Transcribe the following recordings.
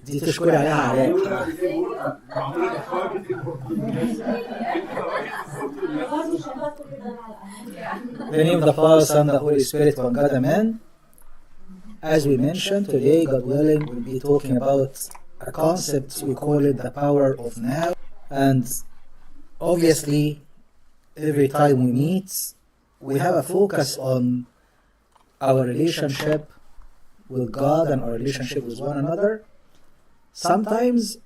دي تشكري عليها علاء. In the name of the Father, Son, and the Holy Spirit, one God, Amen. As we mentioned, today, God willing, we'll be talking about a concept, we call it the power of now. And obviously, every time we meet, we have a focus on our relationship with God and our relationship with one another. Sometimes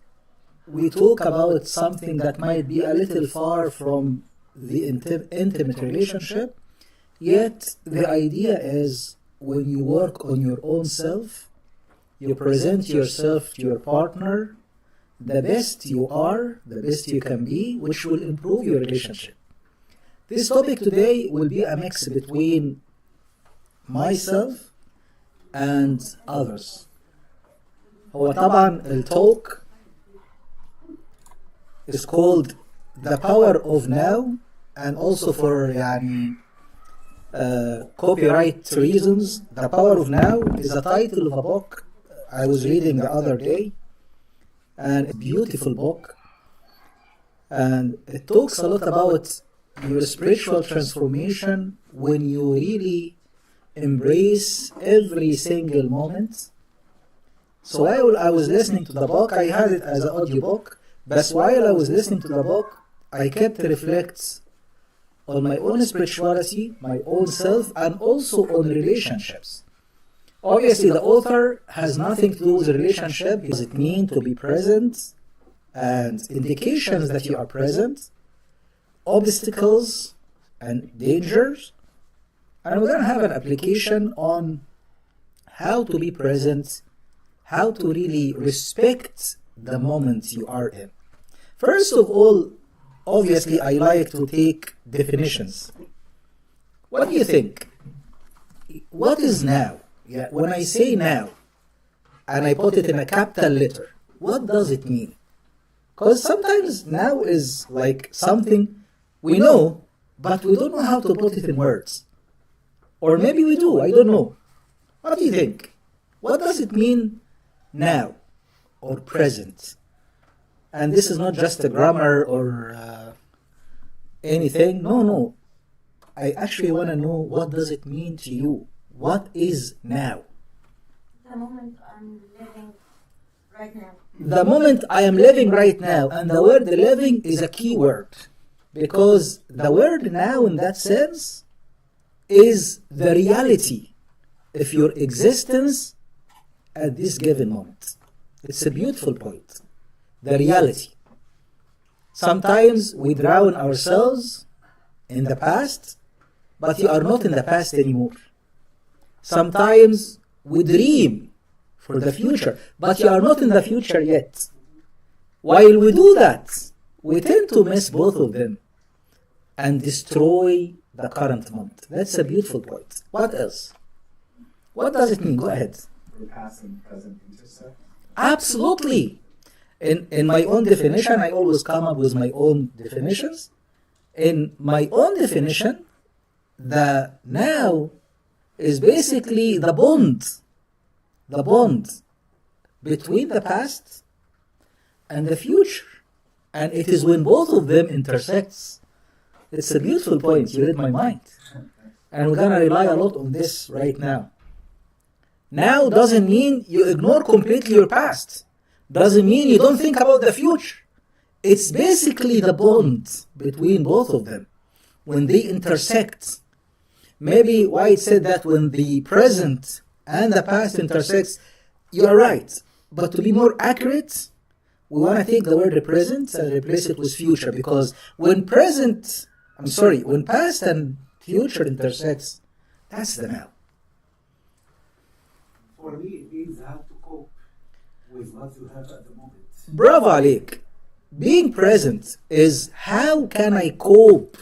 we talk about something that might be a little far from the intimate relationship, yet the idea is when you work on your own self, you present yourself to your partner the best you are, the best you can be, which will improve your relationship. This topic today will be a mix between myself and others. هو طبعا الtalk is called the power of now, and also for copyright reasons, the power of now is the title of a book I was reading the other day, and a beautiful book, and it talks a lot about your spiritual transformation when you really embrace every single moment. So while I was listening to the book, I had it as an audiobook, but while I was listening to the book, I kept reflecting on my own spirituality, my own self, and also on relationships. Obviously, the author has nothing to do with the relationship. What does it mean to be present, and indications that you are present, obstacles and dangers, and we're going to have an application on how to be present, how to really respect the moment you are in. First of all, obviously, I like to take definitions. What do you think? What is now? Yeah, when I say now, and I put it in a capital letter, what does it mean? Because sometimes now is like something we know, but we don't know how to put it in words. Or maybe we do, I don't know. What do you think? What does it mean now or present? And this is not just a grammar or anything. No. I actually want to know, what does it mean to you? What is now? The moment I'm living right now. The moment I am living right now. And the word living is a key word. Because the word now in that sense is the reality of your existence at this given moment. It's a beautiful point. The reality. Sometimes we drown ourselves in the past, but you are not in the past anymore. Sometimes we dream for the future, but you are not in the future yet. While we do that, we tend to miss both of them and destroy the current moment. That's a beautiful point. What else? What does it mean? Go ahead. The past and present intersect. Absolutely. In my own definition, I always come up with my own definitions. In my own definition, the now is basically the bond between the past and the future. And it is when both of them intersects. It's a beautiful point. You read my mind. And we're going to rely a lot on this right now. Now doesn't mean you ignore completely your past. Doesn't mean you don't think about the future. It's basically the bond between both of them. When they intersect. Maybe White said that when the present and the past intersects, you are right. But to be more accurate, we want to take the word present and replace it with future. Because when past and future intersects, that's the now. For me, it means how to cope with what you have at the moment. Bravo, Alek. Being present is how can I cope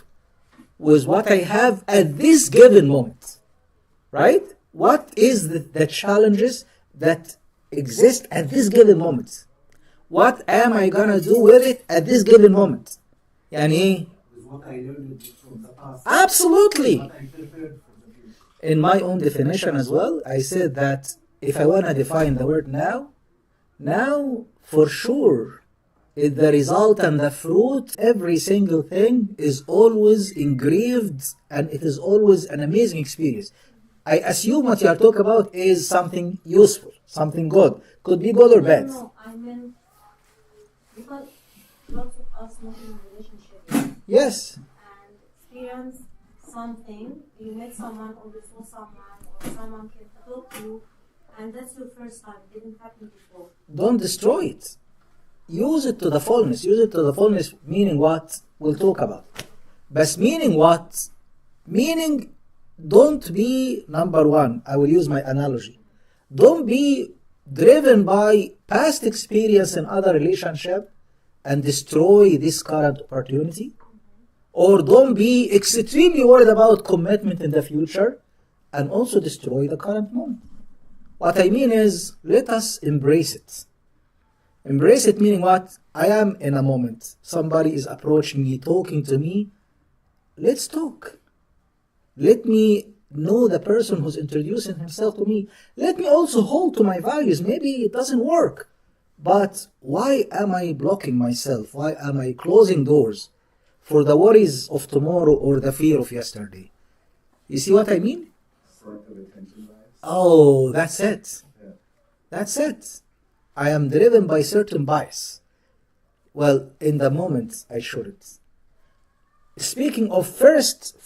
with what I have at this given moment, right? What is the challenges that exist at this given moment? What am I gonna do with it at this given moment? Yani, With what I learned from the past. absolutely. What I prepared for the future. In my own definition as well, I said that if I want to define the word now for sure is the result and the fruit. Every single thing is always engraved and it is always an amazing experience. I assume what you are talking about is something useful, something good. Could be good or bad. No, I meant because lots of us not in a relationship Yes. and experience something. You met someone or you saw someone or someone can talk to you, and that's your first time. It didn't happen before. Don't destroy it. Use it to the fullness. Use it to the fullness, meaning what? We'll talk about. But meaning what? Meaning don't be, number one, I will use my analogy. Don't be driven by past experience in other relationship and destroy this current opportunity. Or don't be extremely worried about commitment in the future and also destroy the current moment. What I mean is, let us embrace it. Embrace it meaning what? I am in a moment. Somebody is approaching me, talking to me. Let's talk. Let me know the person who's introducing himself to me. Let me also hold to my values. Maybe it doesn't work. But why am I blocking myself? Why am I closing doors for the worries of tomorrow or the fear of yesterday? You see what I mean? Selective attention bias. Oh, that's it. Yeah. That's it. I am driven by certain bias. Well, in the moment, I shouldn't. Speaking of first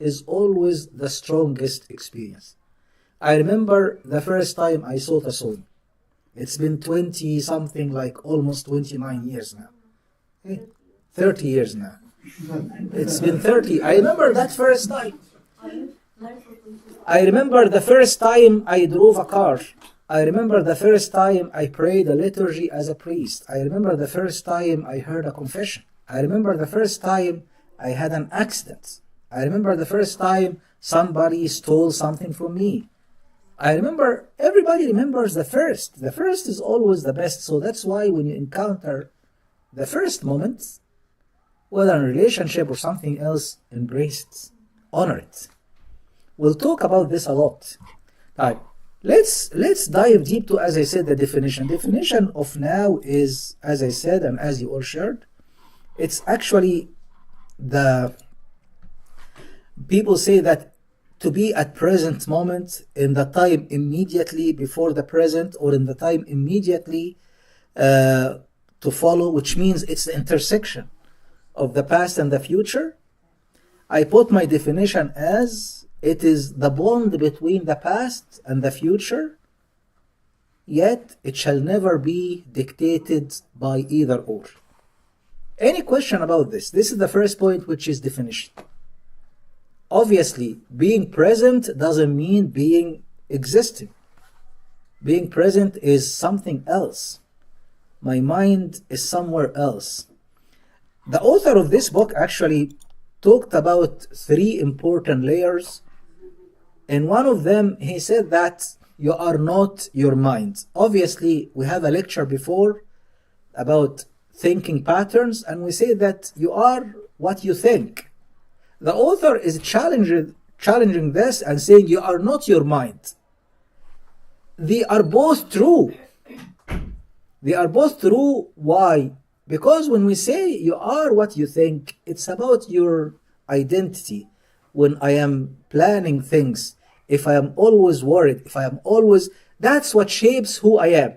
is always the strongest experience. I remember the first time I saw the sun. It's been 20 something, like almost 29 years now. 30 years now. It's been 30. I remember that first time. I remember the first time I drove a car. I remember the first time I prayed a liturgy as a priest. I remember the first time I heard a confession. I remember the first time I had an accident. I remember the first time somebody stole something from me. I remember, everybody remembers the first. The first is always the best. So that's why when you encounter the first moment, whether in a relationship or something else, embrace it. Honor it. We'll talk about this a lot. Right. Let's dive deep to, as I said, the definition. Definition of now is, as I said, and as you all shared, it's actually the people say that to be at present moment in the time immediately before the present or in the time immediately to follow, which means it's the intersection of the past and the future. I put my definition as it is the bond between the past and the future, yet it shall never be dictated by either or. Any question about this? This is the first point, which is definition. Obviously, being present doesn't mean being existing. Being present is something else. My mind is somewhere else. The author of this book actually talked about 3 important layers. And one of them, he said that you are not your mind. Obviously, we have a lecture before about thinking patterns, and we say that you are what you think. The author is challenging this and saying you are not your mind. They are both true. They are both true. Why? Because when we say you are what you think, it's about your identity. When I am planning things, if I am always worried, if I am always, that's what shapes who I am.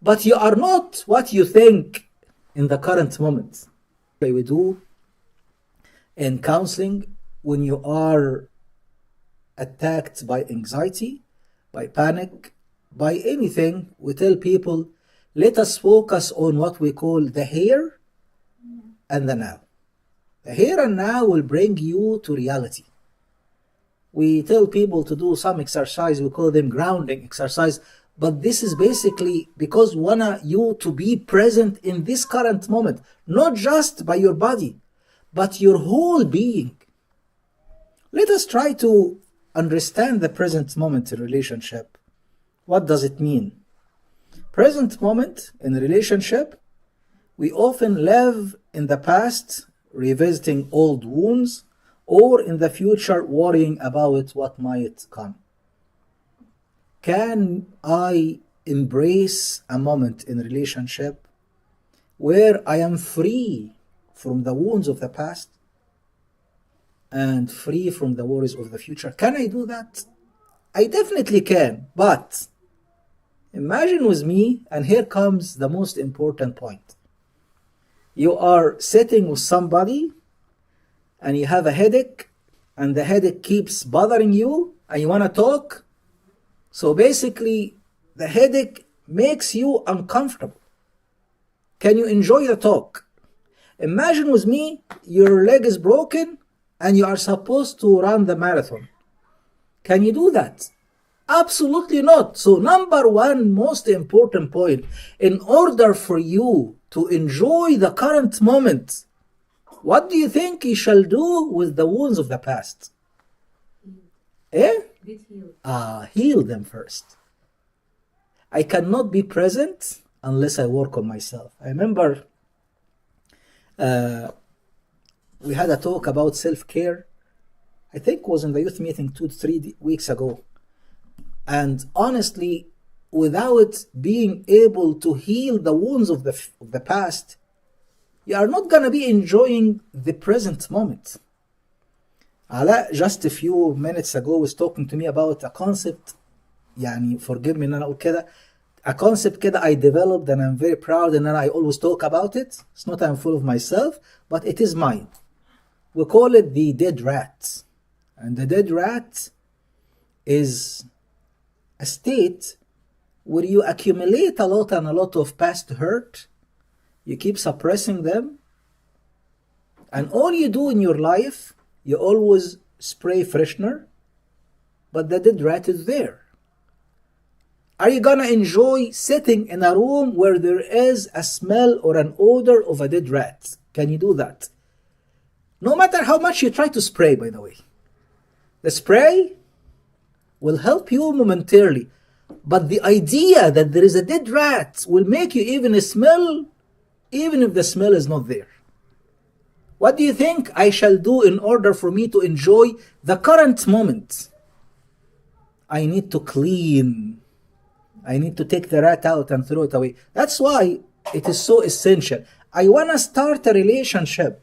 But you are not what you think in the current moment. We do in counseling, when you are attacked by anxiety, by panic, by anything, we tell people, let us focus on what we call the here and the now. The here and now will bring you to reality. We tell people to do some exercise, we call them grounding exercise, but this is basically because we want you to be present in this current moment, not just by your body, but your whole being. Let us try to understand the present moment in relationship. What does it mean? Present moment in a relationship, we often live in the past, revisiting old wounds, or in the future, worrying about what might come. can I embrace a moment in relationship where I am free from the wounds of the past and free from the worries of the future? Can I do that? I definitely can, but imagine with me, and here comes the most important point. You are sitting with somebody and you have a headache, and the headache keeps bothering you and you want to talk. So basically, the headache makes you uncomfortable. Can you enjoy the talk? Imagine with me, your leg is broken and you are supposed to run the marathon. Can you do that? Absolutely not. So number one most important point, in order for you to enjoy the current moment, what do you think you shall do with the wounds of the past? Eh? Get healed. Heal them first. I cannot be present unless I work on myself. I remember we had a talk about self-care. I think it was in the youth meeting 2-3 weeks ago. And honestly, without being able to heal the wounds of the past, you are not going to be enjoying the present moment. Ala just a few minutes ago was talking to me about a concept, يعني forgive me ان انا اقول كده, a concept كده I developed and I'm very proud and I always talk about it. It's not I'm full of myself, but it is mine. We call it the dead rat. And the dead rat is a state where you accumulate a lot and a lot of past hurt. You keep suppressing them. And all you do in your life, you always spray freshener, but the dead rat is there. Are you gonna enjoy sitting in a room where there is a smell or an odor of a dead rat? Can you do that? No matter how much you try to spray, by the way. The spray will help you momentarily, but the idea that there is a dead rat will make you even smell, even if the smell is not there. What do you think I shall do in order for me to enjoy the current moment? I need to clean. I need to take the rat out and throw it away. That's why it is so essential. I want to start a relationship.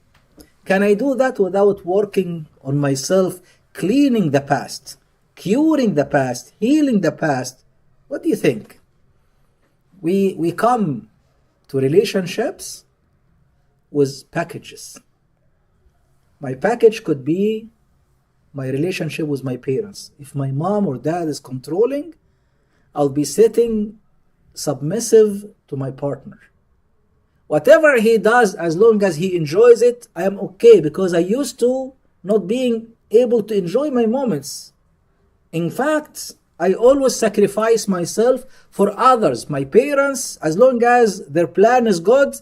Can I do that without working on myself, cleaning the past, curing the past, healing the past? What do you think? We come to relationships with packages. My package could be my relationship with my parents. If my mom or dad is controlling, I'll be sitting submissive to my partner. Whatever he does, as long as he enjoys it, I am okay, because I used to not being able to enjoy my moments. In fact, I always sacrifice myself for others. My parents, as long as their plan is good,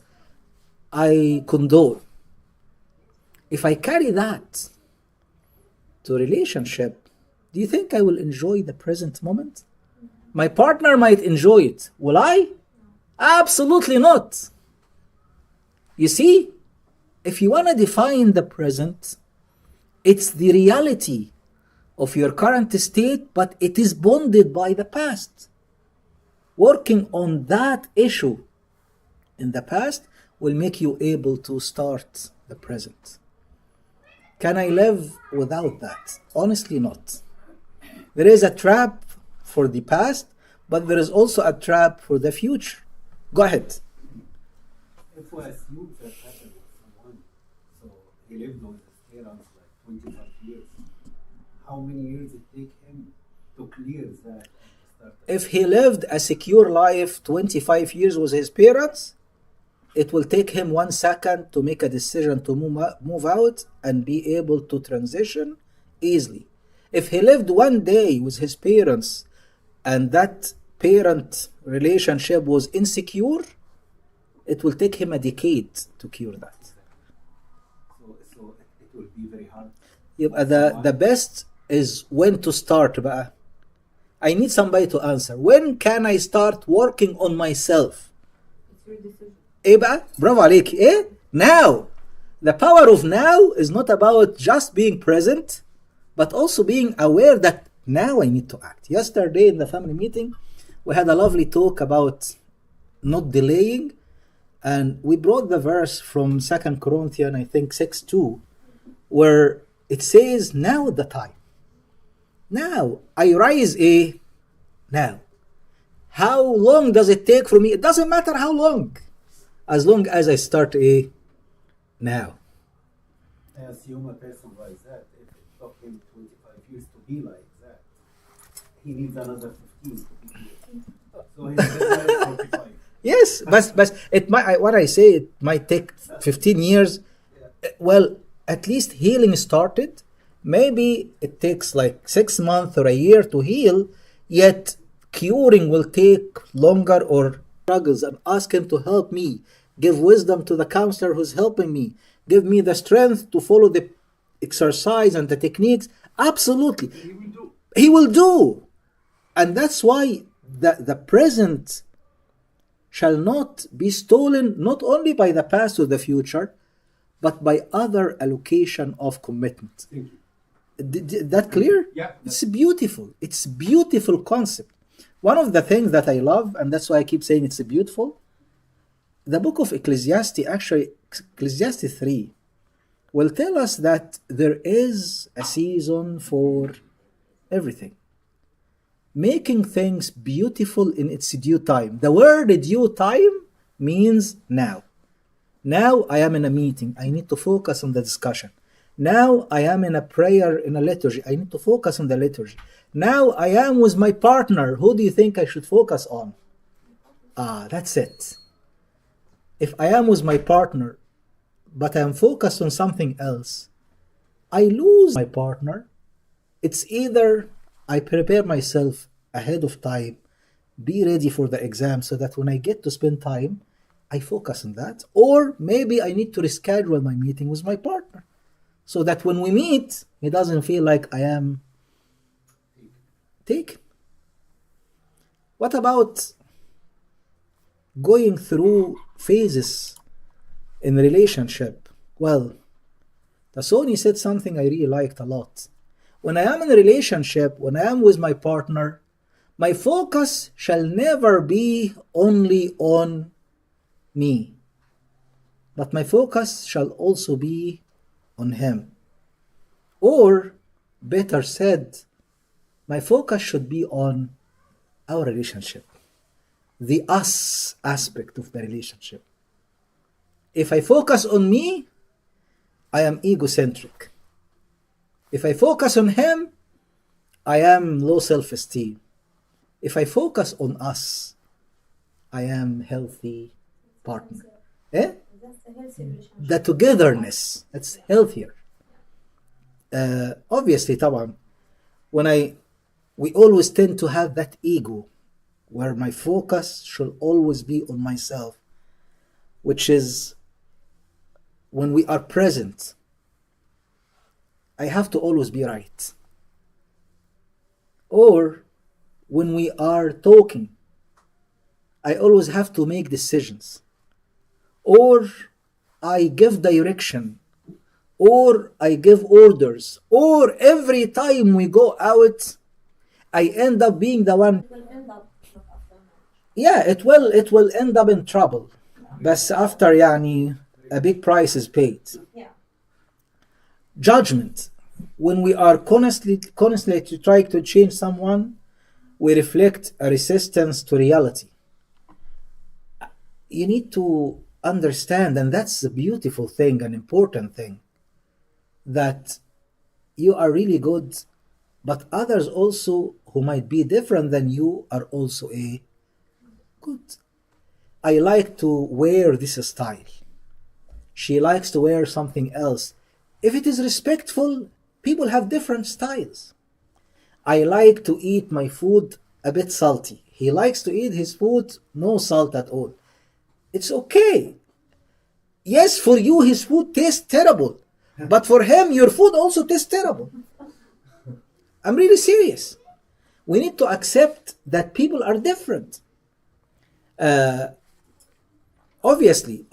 I condone. If I carry that to relationship, do you think I will enjoy the present moment? My partner might enjoy it. Will I? Absolutely not. You see, if you want to define the present, it's the reality of your current state, but it is bonded by the past. Working on that issue in the past will make you able to start the present. Can I live without that? Honestly, not. There is a trap for the past, but there is also a trap for the future. Go ahead. If we assume that happened with someone, so he lived with his parents like 25 years, how many years it take him to clear that? If he lived a secure life 25 years with his parents, it will take him 1 second to make a decision to move out and be able to transition easily. If he lived 1 day with his parents and that parent relationship was insecure, it will take him a decade to cure that. So it will be very hard. يبقى the best is when to start بقى. I need somebody to answer. When can I start working on myself? It's your decision. ايه بقى؟ برافو عليك. ايه؟ Now. The power of now is not about just being present, but also being aware that Now I need to act. Yesterday in the family meeting, we had a lovely talk about not delaying, and we brought the verse from 2 Corinthians, I think 6:2, where it says, now the time. Now I rise now. How long does it take for me? It doesn't matter how long, as long as I start now. I assume a person like that, if it took him 25 years to be like that, he needs another 15 to be here. So he's better 45. Yes, but it might. What I say, it might take 15 years. Well, at least healing started. Maybe it takes like 6 months or a year to heal, yet curing will take longer or struggles, and ask him to help me. Give wisdom to the counselor who's helping me. Give me the strength to follow the exercise and the techniques. Absolutely. He will do. He will do. And that's why the present shall not be stolen, not only by the past or the future, but by other allocation of commitment. Thank you. That clear? Yeah. It's beautiful. It's a beautiful concept. One of the things that I love, and that's why I keep saying it's beautiful, the book of Ecclesiastes, actually Ecclesiastes 3, will tell us that there is a season for everything. Making things beautiful in its due time. The word due time means now. Now I am in a meeting. I need to focus on the discussion. Now I am in a prayer, in a liturgy. I need to focus on the liturgy. Now I am with my partner. Who do you think I should focus on? That's it. If I am with my partner, but I am focused on something else, I lose my partner. It's either I prepare myself ahead of time, be ready for the exam so that when I get to spend time, I focus on that. Or maybe I need to reschedule my meeting with my partner so that when we meet, it doesn't feel like I am taken. What about going through phases in relationship? Well, Tasoni said something I really liked a lot. When I am in a relationship, when I am with my partner, my focus shall never be only on me, but my focus shall also be on him. Or, better said, my focus should be on our relationship, the us aspect of the relationship. If I focus on me, I am egocentric. If I focus on him, I am low self-esteem. If I focus on us, I am healthy partner. That's a healthy relationship. The togetherness, that's healthier. Obviously, طبعا, we always tend to have that ego where my focus should always be on myself, which is when we are present, I have to always be right. Or when we are talking, I always have to make decisions. Or I give direction. Or I give orders. Or every time we go out, I end up being the one. It will end up Yeah, it will end up in trouble. But after a big price is paid. yeah. Judgment. When we are constantly trying to change someone, we reflect a resistance to reality. You need to understand, and that's a beautiful thing, an important thing, that you are really good, but others also who might be different than you are also good. I like to wear this style. She likes to wear something else. If it is respectful, people have different styles. I like to eat my food a bit salty. He likes to eat his food no salt at all. It's okay. Yes, for you his food tastes terrible, but for him your food also tastes terrible. I'm really serious. We need to accept that people are different. Obviously,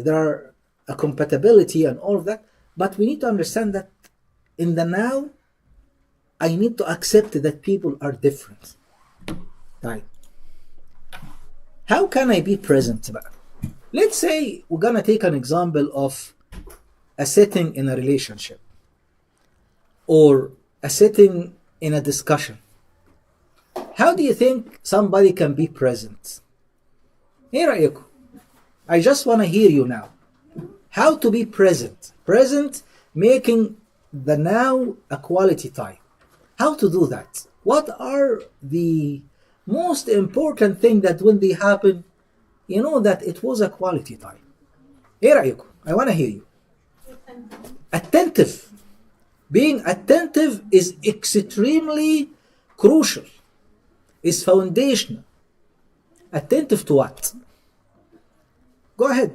there are a compatibility and all of that, but we need to understand that in the now, I need to accept that people are different. Right. How can I be present بقى? Let's say we're gonna take an example of a setting in a relationship or a setting in a discussion. How do you think somebody can be present? ايه رأيكم? I just want to hear you now. How to be present? Present, making the now a quality time. How to do that? What are the most important thing that when they happen, you know that it was a quality time? ايه رأيكم? I want to hear you. Attentive. Being attentive is extremely crucial. Is foundational. Attentive to what? Go ahead.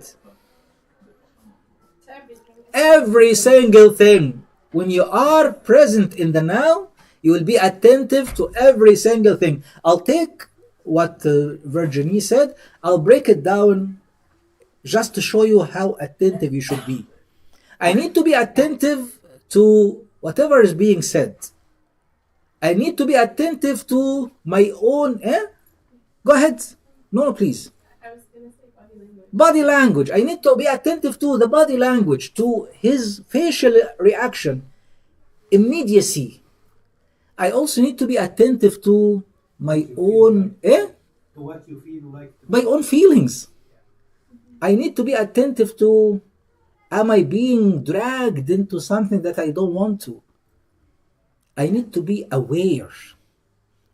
Every single thing. When you are present in the now, you will be attentive to every single thing. I'll take what Virginie said. I'll break it down just to show you how attentive you should be. I need to be attentive to whatever is being said. I need to be attentive to my own. Go ahead. No, please. I was going to say body language. Body language. I need to be attentive to the body language, to his facial reaction, immediacy. I also need to be attentive to my own, To what you feel like. my own feelings. I need to be attentive to, am I being dragged into something that I don't want to? I need to be aware.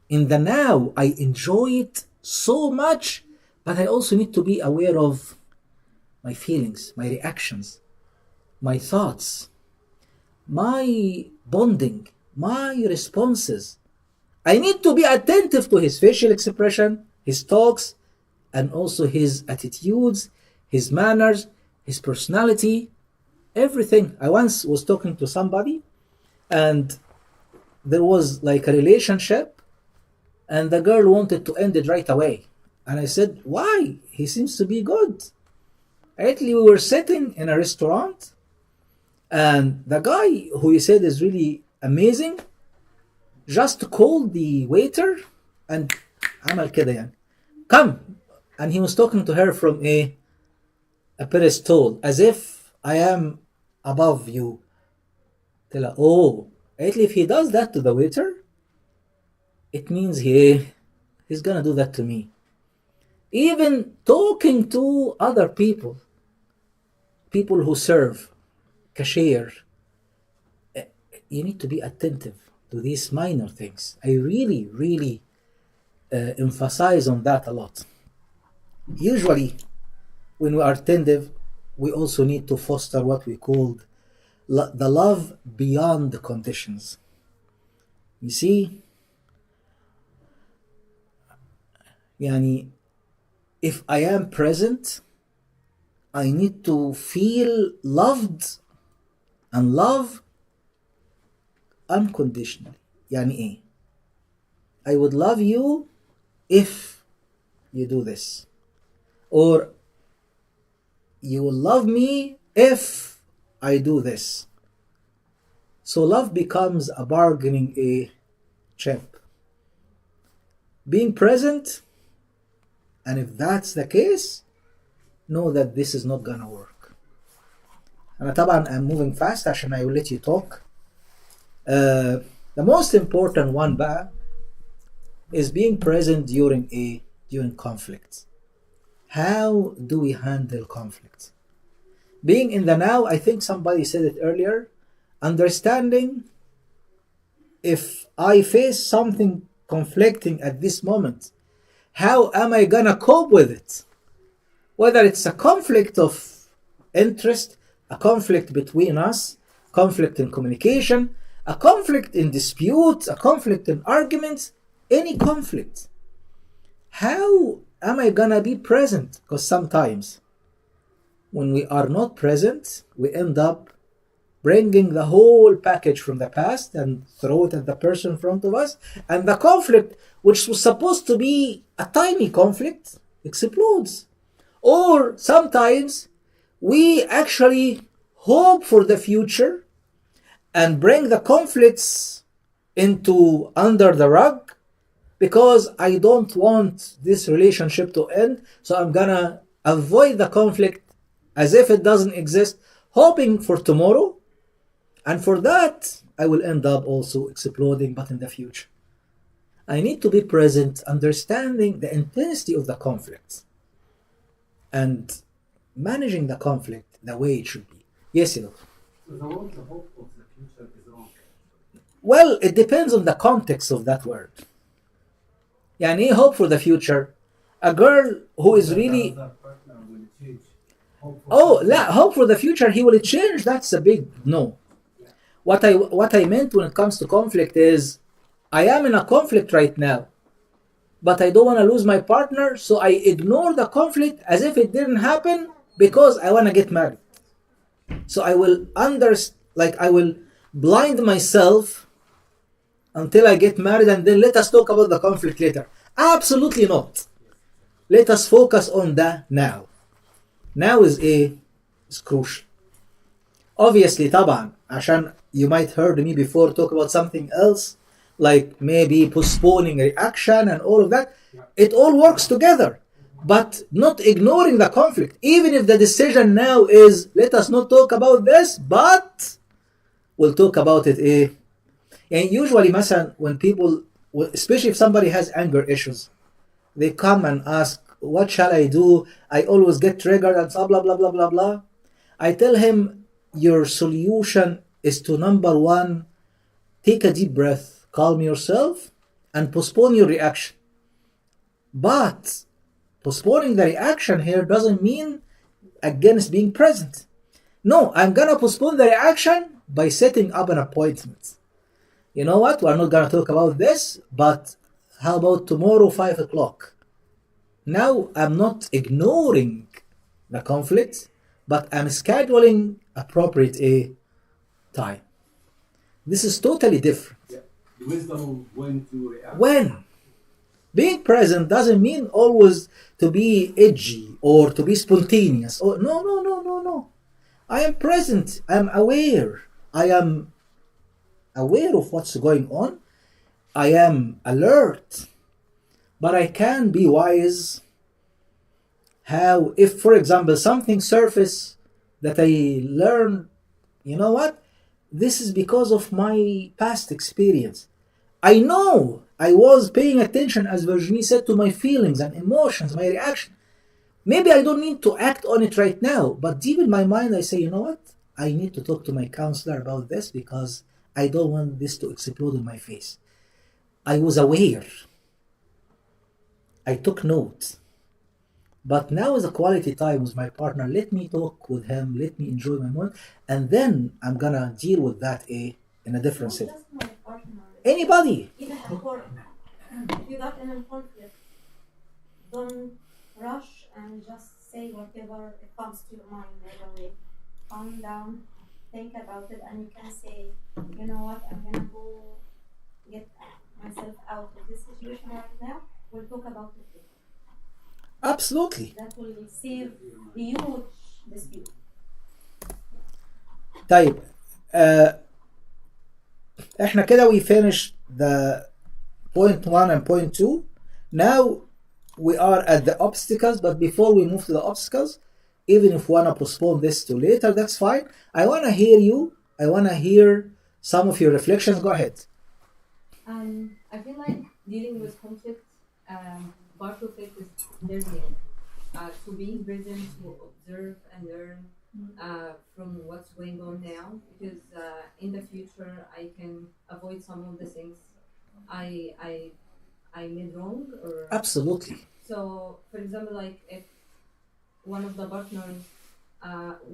In the now, I enjoy it so much, but I also need to be aware of my feelings, my reactions, my thoughts, my bonding, my responses. I need to be attentive to his facial expression, his talks, and also his attitudes, his manners, his personality, everything. I once was talking to somebody and there was like a relationship and the girl wanted to end it right away. And I said, why? He seems to be good. Actually, we were sitting in a restaurant and the guy who he said is really amazing just called the waiter and عمل كده يعني, come. And he was talking to her from a pedestal as if I am above you. Tell her, oh, actually, if he does that to the waiter, it means he's gonna do that to me. Even talking to other people who serve, cashier, you need to be attentive to these minor things. I really, really emphasize on that a lot. Usually, when we are attentive, we also need to foster what we call the love beyond the conditions. You see, يعني, if I am present, I need to feel loved and love unconditionally. يعني إيه? I would love you if you do this. Or you will love me if I do this. So love becomes a bargaining chip. Being present, and if that's the case, know that this is not gonna work. أنا طبعا I'm moving fast عشان I will let you talk. The most important one بقى is being present during conflict. How do we handle conflict? Being in the now, I think somebody said it earlier, understanding if I face something conflicting at this moment, how am I gonna cope with it? Whether it's a conflict of interest, a conflict between us, conflict in communication, a conflict in dispute, a conflict in arguments, any conflict. How am I gonna be present? Because sometimes when we are not present, we end up bringing the whole package from the past and throw it at the person in front of us, and the conflict, which was supposed to be a tiny conflict, explodes. Or sometimes we actually hope for the future and bring the conflicts into under the rug because I don't want this relationship to end. So I'm gonna avoid the conflict as if it doesn't exist, hoping for tomorrow. And for that, I will end up also exploding, but in the future. I need to be present, understanding the intensity of the conflict and managing the conflict the way it should be. Yes, you know. So the hope of the future is wrong. Well, it depends on the context of that word. يعني ايه hope for the future? A girl who is That really the other partner will change. Hope for oh future. لا hope for the future he will change, that's a big no. What I meant when it comes to conflict is I am in a conflict right now, but I don't want to lose my partner, so I ignore the conflict as if it didn't happen because I want to get married. So I will I will blind myself until I get married and then let us talk about the conflict later. Absolutely not. Let us focus on the now. Now is crucial. Obviously طبعا عشان you might heard me before talk about something else like maybe postponing reaction and all of that. It all works together, but not ignoring the conflict. Even if the decision now is let us not talk about this, but we'll talk about it And usually مثلا when people, especially if somebody has anger issues, they come and ask, what shall I do? I always get triggered and blah, blah, blah, blah, blah. I tell him, your solution is to number one, take a deep breath, calm yourself, and postpone your reaction. But postponing the reaction here doesn't mean against being present. No, I'm gonna postpone the reaction by setting up an appointment. You know what? We're not gonna talk about this, but how about tomorrow, 5 o'clock? Now I'm not ignoring the conflict, but I'm scheduling appropriate time. This is totally different. Yeah. The wisdom of when to react. When being present doesn't mean always to be edgy or to be spontaneous. Oh, no. I am present. I am aware. I am aware of what's going on. I am alert. But I can be wise. How, if for example something surface that I learned, you know what? This is because of my past experience. I know I was paying attention, as Virginie said, to my feelings and emotions, my reaction. Maybe I don't need to act on it right now, but deep in my mind I say, you know what? I need to talk to my counselor about this because I don't want this to explode in my face. I was aware. I took note. But now is a quality time with my partner. Let me talk with him. Let me enjoy my moment. And then I'm going to deal with that in a different Not setting. just my partner. Anybody. Even at work. If you got in a conflict, don't rush and just say whatever it comes to your mind right away. Calm down, think about it, and you can say, you know what, I'm gonna go get myself out of this situation right now. We'll talk about it later. Absolutely. That will save a huge dispute. طيب احنا كده we finished the point 1 and point 2. Now we are at the obstacles, but before we move to the obstacles, even if we want to postpone this to later, that's fine. I want to hear you. I want to hear some of your reflections. Go ahead. I feel like dealing with conflict, part of it is learning. To be present, to observe and learn from what's going on now, because in the future I can avoid some of the things I made wrong. Or Absolutely. so, for example, like if one of the partners,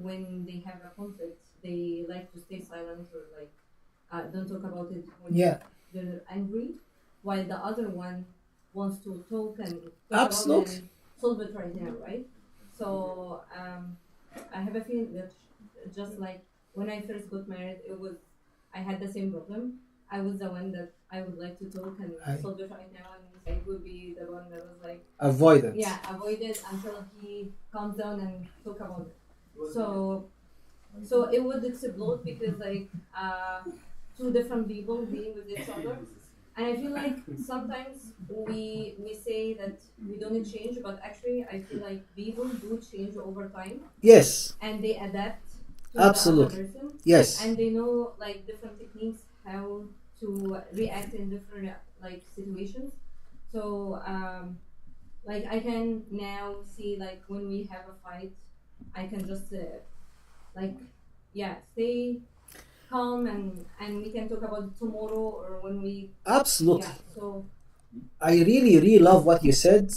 when they have a conflict, they like to stay silent or like don't talk about it when they're angry, while the other one wants to talk and talk Absolutely. about it and solve it right now, right? So I have a feeling that just like when I first got married, I had the same problem. I was the one that I would like to talk and solve it right now, and I would be the one that was like avoid it. Yeah, avoid it until he calms down and talk about it. So it would explode because like two different people dealing with each other. And I feel like sometimes we say that we don't change, but actually I feel like people do change over time Yes, and they adapt to absolutely. the other person. Yes, And they know like different techniques how to react in different like situations. So like I can now see like when we have a fight, I can just like stay calm and we can talk about it tomorrow or when we absolutely. so I really love what you said,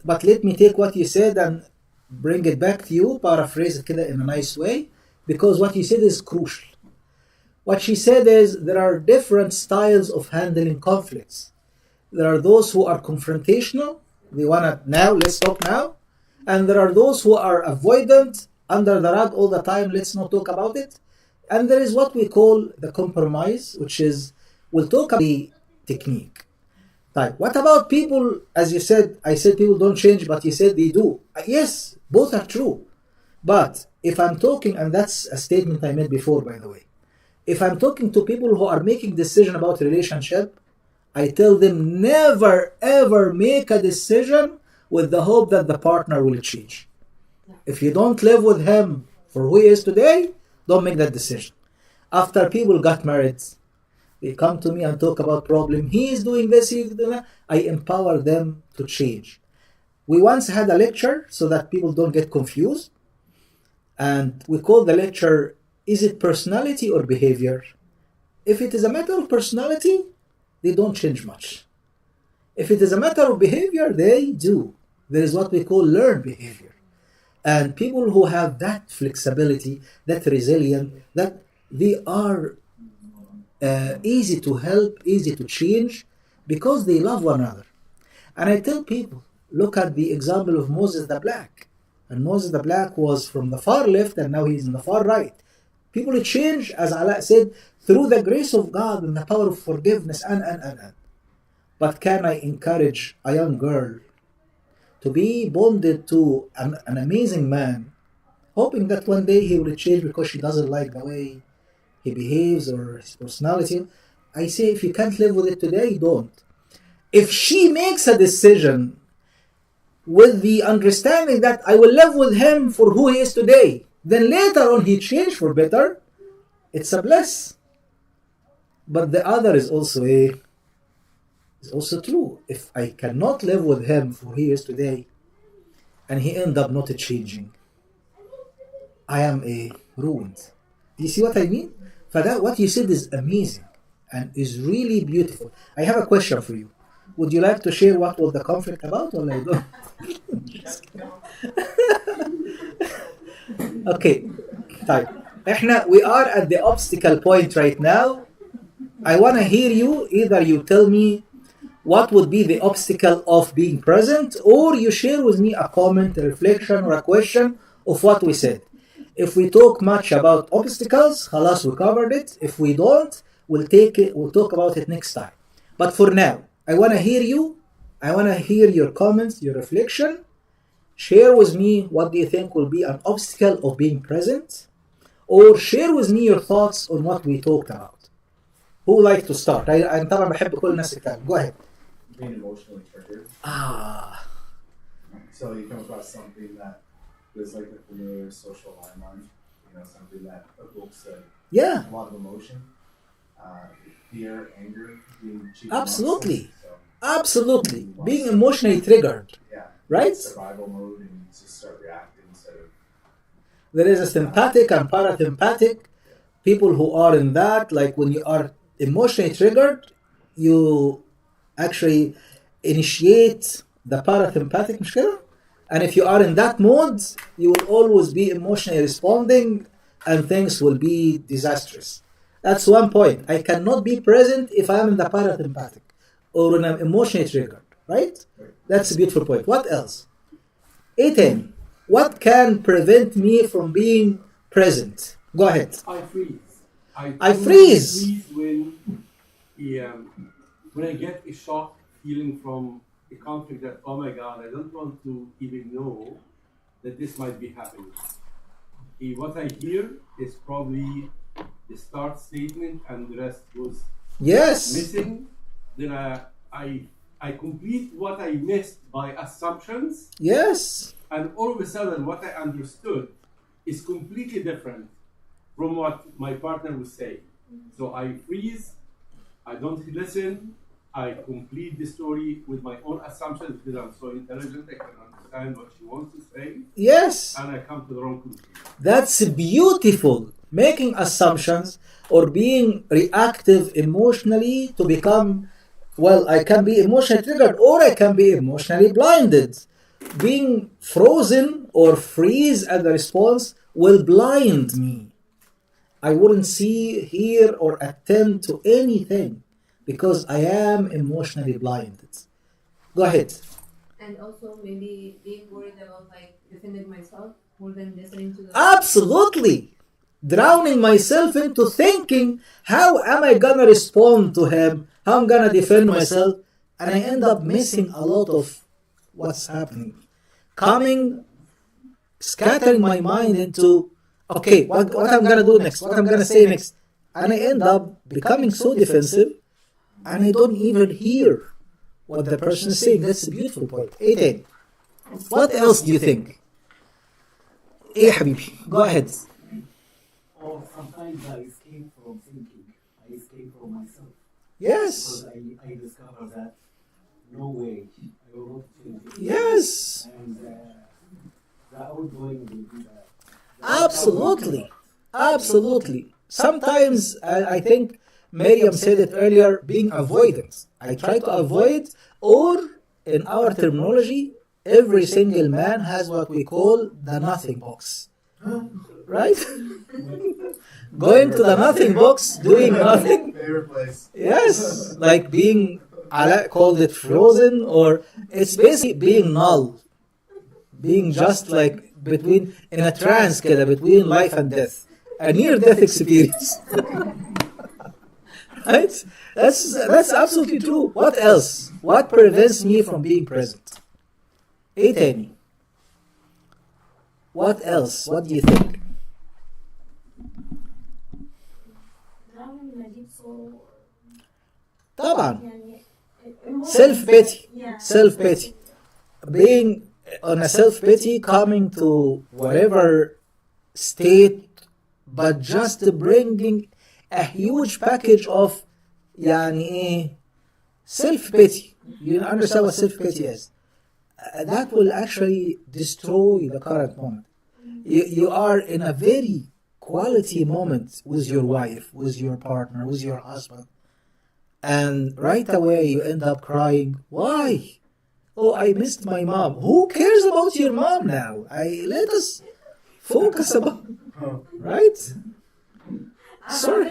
but let me take what you said and bring it back to you, paraphrase it كده in a nice way, because what you said is crucial. What she said is there are different styles of handling conflicts. There are those who are confrontational, they want to now, let's talk now. And there are those who are avoidant, under the rug all the time, let's not talk about it. And there is what we call the compromise, which is we'll talk about the technique. Right. What about people, as you said, I said people don't change, but you said they do. Yes, both are true. But if I'm talking, and that's a statement I made before, by the way, if I'm talking to people who are making decision about relationship, I tell them never ever make a decision with the hope that the partner will change. If you don't live with him for who he is today, don't make that decision. After people got married, they come to me and talk about problem. He is doing this, he is doing that. I empower them to change. We once had a lecture so that people don't get confused. And we call the lecture, is it personality or behavior? If it is a matter of personality, they don't change much. If it is a matter of behavior, they do. There is what we call learned behavior. And people who have that flexibility, that resilience, that they are easy to help, easy to change, because they love one another. And I tell people, look at the example of Moses the Black. And Moses the Black was from the far left and now he's in the far right. People change, as Allah said, through the grace of God and the power of forgiveness and. But can I encourage a young girl to be bonded to an amazing man, hoping that one day he will change because she doesn't like the way he behaves or his personality? I say, if you can't live with it today, don't. If she makes a decision with the understanding that I will live with him for who he is today, then later on he changed for better, it's a bless. But the other is also true. If I cannot live with him for who he is today, and he end up not changing, I am ruined. Do you see what I mean? That what you said is amazing and is really beautiful. I have a question for you. Would you like to share what was the conflict about, or I don't? Okay, طيب. We are at the obstacle point right now. I want to hear you. Either you tell me what would be the obstacle of being present, or you share with me a comment, a reflection, or a question of what we said. If we talk much about obstacles, خلاص, we covered it. If we don't, we'll talk about it next time. But for now, I want to hear you. I want to hear your comments, your reflection. Share with me what do you think will be an obstacle of being present, or share with me your thoughts on what we talked about. Who would like to start? أنا طبعا بحب كل الناس تتكلم. Go ahead. Being emotionally triggered. So you come across something that is like a familiar social landmark, something that evokes a lot of emotion, fear, anger, being cheap. Absolutely. Absolutely. Being emotionally triggered. Yeah. Right? Survival mode, and you just start reacting instead of. There is a sympathetic and parasympathetic. People who are in that, like when you are emotionally triggered, you actually initiate the parasympathetic, مش كده? And if you are in that mode, you will always be emotionally responding and things will be disastrous. That's one point. I cannot be present if I am in the parasympathetic or when I'm emotionally triggered, right? That's a beautiful point. What else? 18. What can prevent me from being present? Go ahead. I freeze. I freeze. When I get a shock feeling from a conflict that, oh my God, I don't want to even know that this might be happening. What I hear is probably the start statement and the rest goes Yes. missing, then I complete what I missed by assumptions, Yes. and all of a sudden what I understood is completely different from what my partner was saying. So I freeze, I don't listen, I complete the story with my own assumptions because I'm so intelligent, I can understand what she wants to say, Yes. and I come to the wrong conclusion. That's beautiful. Making assumptions or being reactive emotionally to become, well, I can be emotionally triggered or I can be emotionally blinded. Being frozen or freeze at the response will blind me. I wouldn't see, hear, or attend to anything because I am emotionally blinded. Go ahead. And also maybe being worried about like defending myself more than listening to the Absolutely. Drowning myself into thinking, how am I gonna respond to him? How I'm gonna defend myself? And I end up missing a lot of what's happening. Scattering my mind into, okay, what I'm gonna do next, what I'm gonna say next. And I end up becoming so defensive and I don't even hear what the person is saying. That's a beautiful point. 18. What else do you think? إيه حبيبي? Go ahead. Or sometimes I escape from thinking. I escape from myself. Yes. Because I discover that no way I will not change it. Yes. And the outgoing will be the Absolutely. Absolutely. Sometimes I think Miriam said it earlier, being avoidant. I try to avoid, or in our terminology, every single man has what we call the nothing box. Right? Going to the nothing box, doing nothing. Favorite place. Yes. Like being, Ala called it frozen, or it's basically being null. Being just like between, in a trance كده, between life and death. A near-death experience. Right? That's absolutely true. What else? What prevents me from being present? ايه تاني? What else? What do you think? drowning in a deep sorrow. طبعا. يعني Self-pity. Yeah. Self-pity. Being on a self-pity, coming to whatever state, but just bringing a huge package of يعني ايه self-pity. You understand what self-pity is? That will actually destroy the current moment. You are in a very quality moment with your wife, with your partner, with your husband. And right away you end up crying. Why? Oh, I missed my mom. Who cares about your mom now? Let us focus about, right? Sorry.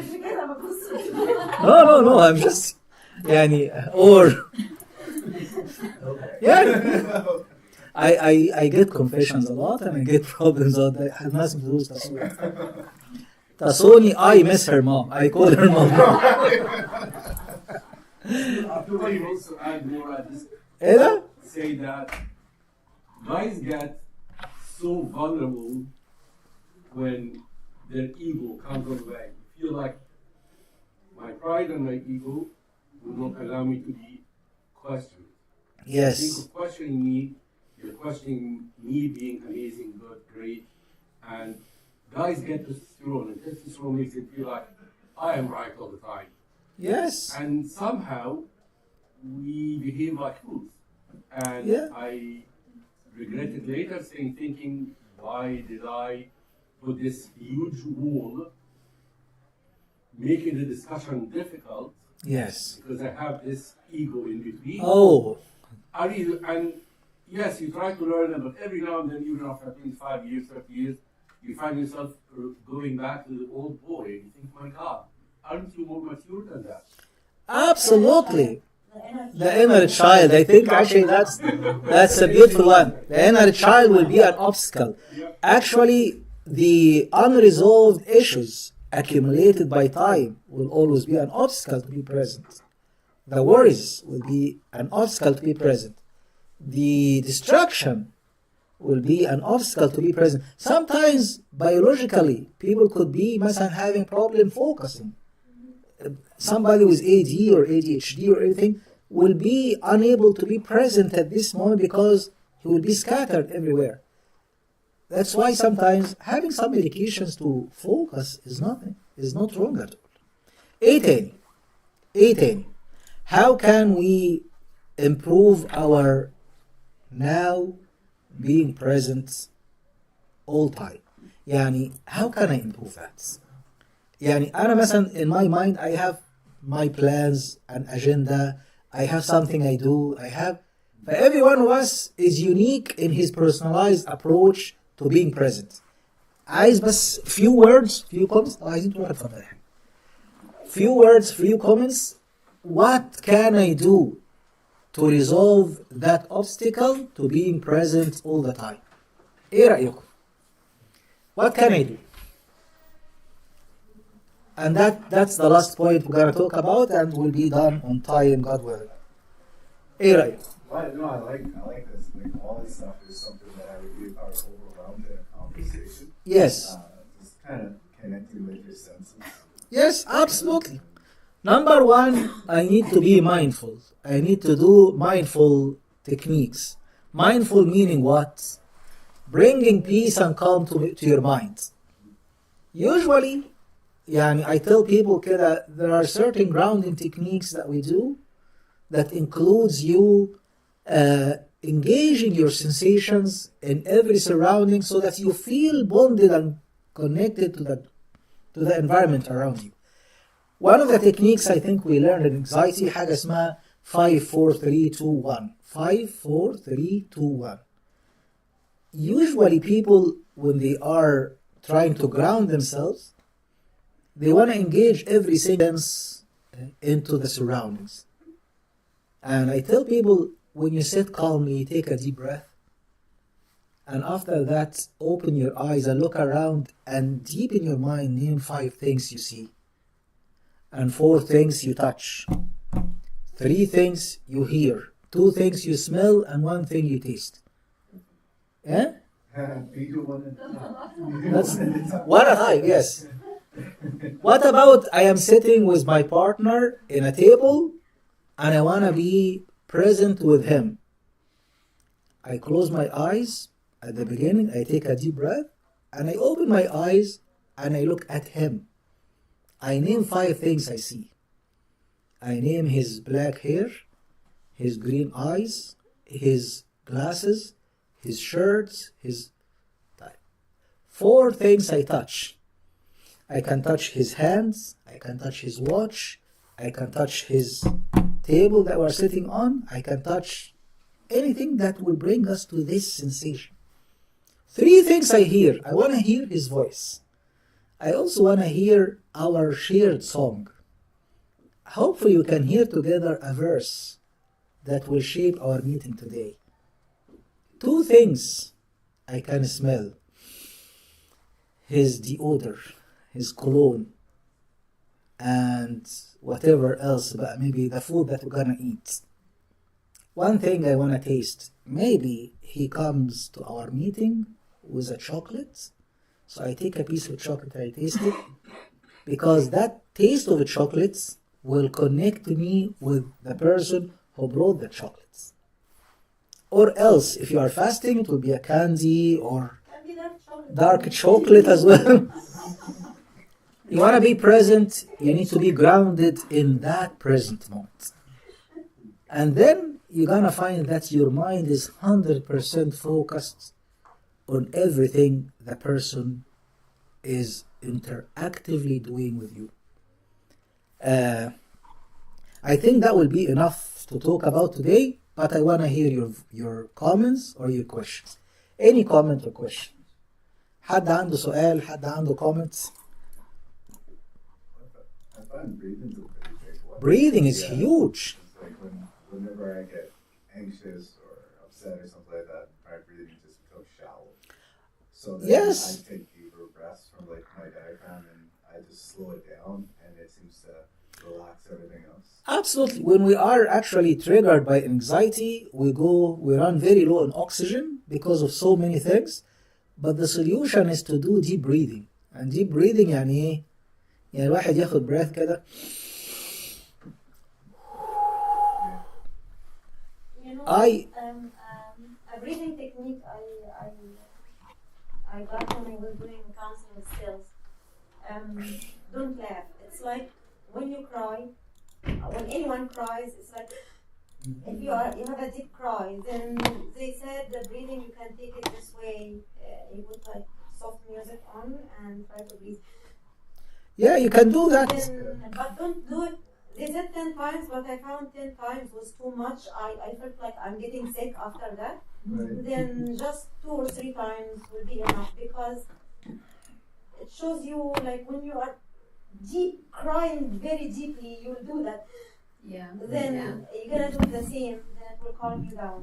No, I'm just, يعني, or, yeah. I get confessions a lot and I get problems that has nothing to do with Tasoni. Tasoni, I miss her mom. I call her mom. I also add more at this. إيه Say that guys get so vulnerable when their ego comes on the way. You feel like my pride and my ego will not allow me to be questioned. Yes. Think of questioning me, you're questioning me being amazing, good, great, and guys get testosterone, and testosterone makes them feel like I am right all the time. Yes. And somehow we behave like fools. And Yeah. I regretted later thinking, why did I put this huge wall, making the discussion difficult? Yes. Because I have this ego in between. Oh. And yes, you try to learn, but every now and then, even after 25 years, 30 years, you find yourself going back to the old boy, and you think, my God, aren't you more mature than that? Absolutely. The inner child. I think actually that's a beautiful one. The inner child will be an obstacle. Actually, the unresolved issues accumulated by time will always be an obstacle to be present. The worries will be an obstacle to be present. The distraction will be an obstacle to be present. Sometimes biologically, people could be مثلا having problem focusing. Somebody with AD or ADHD or anything will be unable to be present at this moment because he will be scattered everywhere. That's why sometimes having some medications to focus is not wrong at all. 18. How can we improve our now being present all time? يعني how can I improve that? يعني أنا مثلا in my mind I have my plans and agenda. I have something I do. But every one of us is unique in his personalized approach to being present. عايز بس few words, few comments. عايزين تروح اتفضل. Few words, few comments. What can I do to resolve that obstacle to being present all the time? إيه رأيكم? What can I do? And that's the last point we're going to talk about, and we'll be done on time, God willing. إيه رأيكم? No, I like this. Like all this stuff is something that I would be overwhelmed in a conversation. Yes. Just kind of connecting with your senses. Yes, absolutely. Number one, I need to be mindful. I need to do mindful techniques. Mindful meaning what? Bringing peace and calm to your mind. Usually, I tell people كده, there are certain grounding techniques that we do that includes you engaging your sensations in every surrounding so that you feel bonded and connected to the environment around you. One of the techniques I think we learned in anxiety حاجة اسمها 5-4-3-2-1. 5-4-3-2-1. Usually people, when they are trying to ground themselves, they want to engage every sense into the surroundings. And I tell people, when you sit calmly, take a deep breath. And after that, open your eyes and look around, and deep in your mind, name 5 things you see. And 4 things you touch. 3 things you hear. 2 things you smell, and 1 thing you taste. Yeah? That's one at a time, yes. What about I am sitting with my partner in a table and I want to be present with him? I close my eyes at the beginning, I take a deep breath, and I open my eyes and I look at him. I name 5 things I see. I name his black hair, his green eyes, his glasses, his shirts, his tie. 4 things I touch. I can touch his hands, I can touch his watch, I can touch his table that we're sitting on, I can touch anything that will bring us to this sensation. 3 things I hear. I want to hear his voice. I also want to hear our shared song. Hopefully we can hear together a verse that will shape our meeting today. 2 things I can smell. His deodor, his cologne, and whatever else, but maybe the food that we're gonna eat. 1 thing I wanna taste. Maybe he comes to our meeting with a chocolate, so I take a piece of chocolate and I taste it, because that taste of the chocolates will connect me with the person who brought the chocolates. Or else, if you are fasting, it will be a candy or dark chocolate as well. You want to be present, you need to be grounded in that present moment. And then you're going to find that your mind is 100% focused on everything the person is interactively doing with you. I think that will be enough to talk about today, but I want to hear your comments or your questions. Any comment or question? حد عنده سؤال؟ حد عنده comments? I find breathing's a pretty big one. Breathing is huge. It's like whenever I get anxious or upset or something like that, my breathing just becomes shallow. So then Yes. I take deeper breaths from like my diaphragm and I just slow it down and it seems to relax everything else. Absolutely. When we are actually triggered by anxiety, we run very low on oxygen because of so many things. But the solution is to do deep breathing. And deep breathing يعني ايه؟ يعني الواحد ياخد breath كده. You know, I a breathing technique I got when I was doing counseling skills. Don't laugh. It's like when you cry, when anyone cries, it's like if you have a deep cry, then they said the breathing you can take it this way. You put like soft music on and try to breathe. yeah, you can do that. But don't do it. They said 10 times, but I found 10 times was too much. I felt like I'm getting sick after that. Right. Then just 2 or 3 times will be enough, because it shows you like when you are crying very deeply, you'll do that. Yeah. Then you're gonna do the same, then it will calm you down.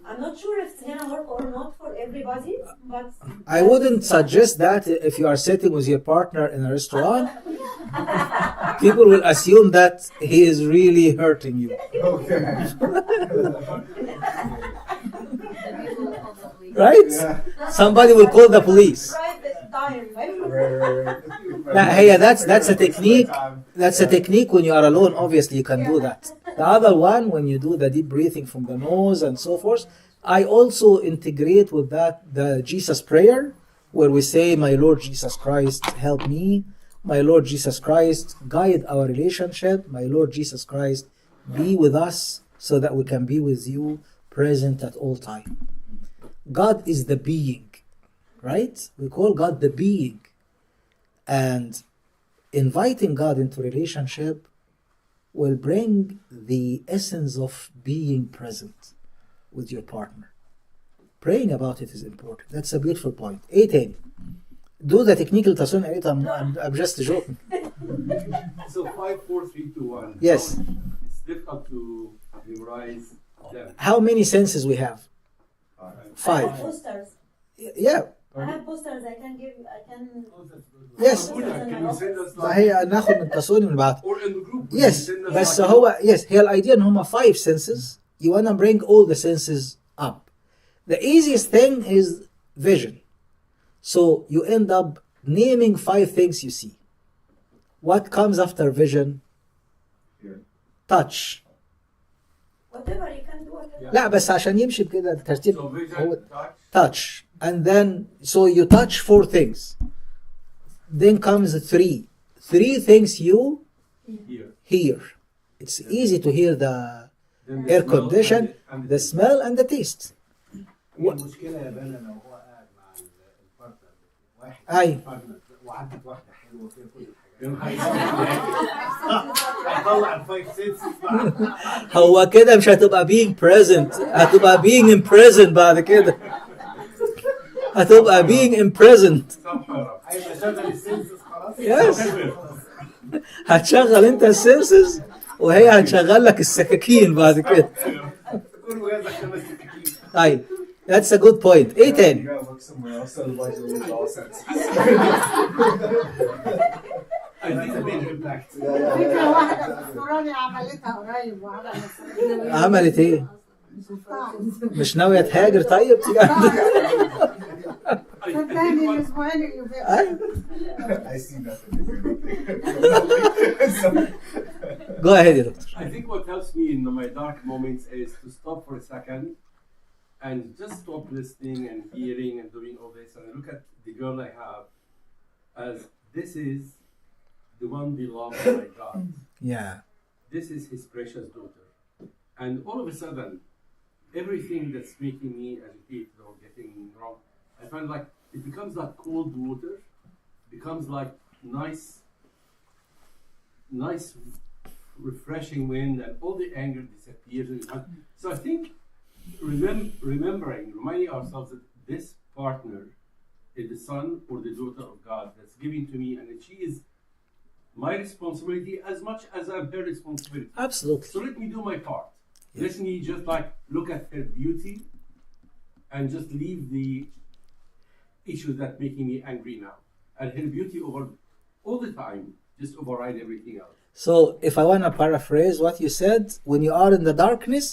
I'm not sure if it's gonna work or not for everybody, but I wouldn't suggest that if you are sitting with your partner in a restaurant. People will assume that he is really hurting you. Okay. Right? Yeah. Somebody will call the police. cry this time. Now, hey, that's a technique. That's a technique when you are alone. Obviously, you can do that. The other one, when you do the deep breathing from the nose and so forth, I also integrate with that the Jesus prayer, where we say, "My Lord Jesus Christ, help me. My Lord Jesus Christ, guide our relationship. My Lord Jesus Christ, be with us so that we can be with you, present at all time." God is the being, right? We call God the being. And inviting God into relationship will bring the essence of being present with your partner. Praying about it is important. That's a beautiful point. ايه تاني؟ Do the technical tasun. I'm just joking. So 5, 4, 3, 2, 1. Yes. So it's difficult to memorize them. How many senses we have? I have 5. posters. Yeah. I have posters. I can give. I can. Yes. Can you send us فهي ناخد من التصوني من بعض. or in the group? Yes. Send us بس like- هو هي الidea ان هم 5 senses. You wanna bring all the senses up. The easiest thing is vision. So you end up naming 5 things you see. What comes after vision? Here. Touch. Whatever you can do. Whatever. لا بس عشان يمشي بكده الترتيب So هو vision, touch. touch. And then so you touch 4 things. Then comes 3. 3 things you Here. hear. It's easy to hear the Then air smell condition, and the smell and the taste. المشكله يا بنا لو هو قاعد مع البارتنر واحد أي. partner وعدت واحده حلوه فيها كل then حاجه هيطلع الفايف سينسز هو كده مش هتبقى being present، هتبقى being imprisoned بعد كده. هتبقى being imprisoned. هيبقى شغل السينسز خلاص. Yes. هتشغل انت السنسز وهي هتشغل لك السكاكين بعد كده. كله جاهز عشان السكاكين. طيب that's a good point. ايه تاني؟ You gotta look somewhere else, otherwise you'll lose all senses. I think a big impact. فكرة واحدة في الفراني عملتها قريب وعملت عملت ايه؟ مش ناوية تهاجر طيب؟ صدقني الأسبوعين اللي فاتوا أيوة. I see nothing. So, Go ahead يا دكتور. I think what helps me in my dark moments is to stop for a second and just stop listening and hearing and doing all this and look at the girl I have as this is the one beloved by God. Yeah. This is his precious daughter. And all of a sudden, everything that's making me agitated or getting wrong, I find like it becomes like cold water, becomes like nice refreshing wind, and all the anger disappears. So I think reminding ourselves that this partner is the son or the daughter of God that's given to me, and that she is my responsibility as much as I'm her responsibility. Absolutely. So let me do my part. Let me just like look at her beauty and just leave the issues that making me angry now. And her beauty over all the time just override everything else. So if I want to paraphrase what you said, when you are in the darkness,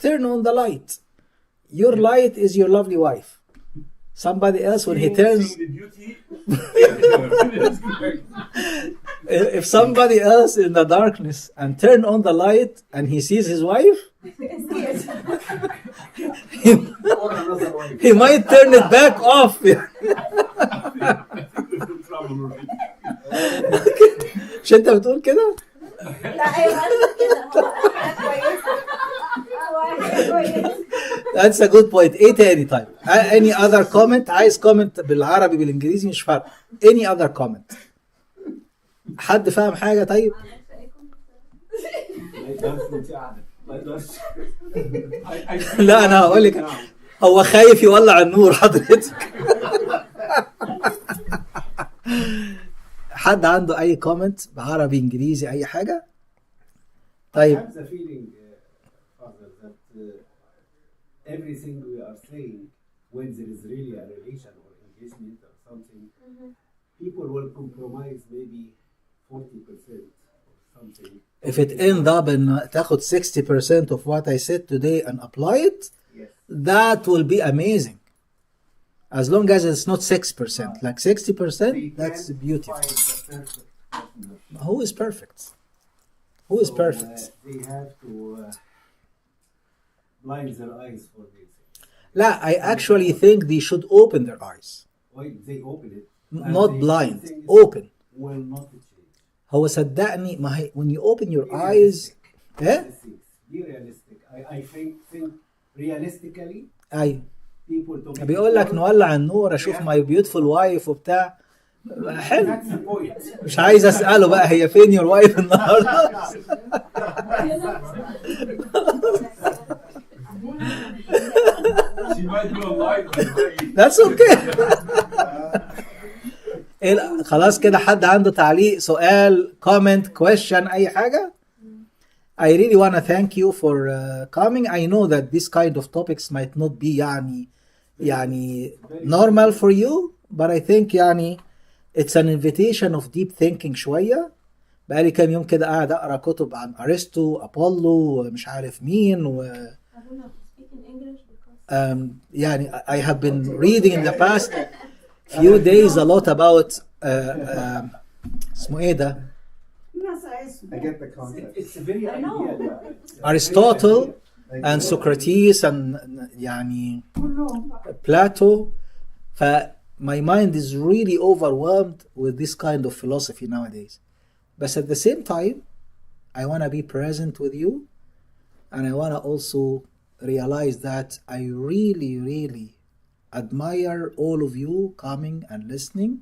turn on the light. Your light is your lovely wife. Somebody else, when he turns, Seeing the beauty. if somebody else in the darkness and turn on the light and he sees his wife, Or another one. he might turn it back off. مش انت بتقول كده؟ لا ايوه قصدي كده هو كويس. That's a good point. ايه تاني طيب؟ Any other comment؟ عايز comment بالعربي بالانجليزي مش فارقة. Any other comment؟ حد فاهم حاجة طيب؟ لا انا هقول لك هو خايف يولع النور حضرتك. حد عنده اي كومنت بعربي انجليزي اي حاجه؟ I طيب have the feeling, Father, that everything we are saying, when there is really a relation or engagement or something, people will compromise maybe 40% or something. if it end up ان تاخد 60% of what I said today and apply it, Yes. that will be amazing. As long as it's not 6%, like 60%, They that's can't beautiful. find the perfect partner. Who is perfect? Who is So, perfect? they have to blind their eyes for this. لا, I actually think they should open their eyes. Why they open it? Not And blind, things open. will not change. هو صدقني ما هي when you open your eyes ايه؟ Be realistic. I think realistically, ايوه people don't. بيقول لك نولع النور اشوف my beautiful wife وبتاع حلو. That's the point. مش عايز اساله بقى هي فين your wife النهارده. She might be online, by the way. That's okay. إيه خلاص كده حد عنده تعليق سؤال comment question أي حاجة؟ I really want to thank you for coming. I know that this kind of topics might not be يعني normal for you, but I think يعني it's an invitation of deep thinking شوية. بقالي كام يوم كده قاعد أقرأ كتب عن أرسطو، أبولو، مش عارف مين و يعني I have been reading in the past few days a lot about اسمه ايه ده؟ I get the concept. It's very ideal. Aristotle and Socrates and يعني Plato. My mind is really overwhelmed with this kind of philosophy nowadays. But at the same time, I want to be present with you, and I want to also realize that I really admire all of you coming and listening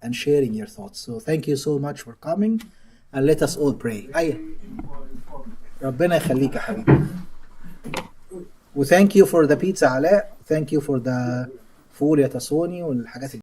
and sharing your thoughts. So thank you so much for coming, and let us all pray. ربنا يخليك يا حبيبي. و thank you for the pizza علاء. Thank you for the فول يا تسوني والحاجات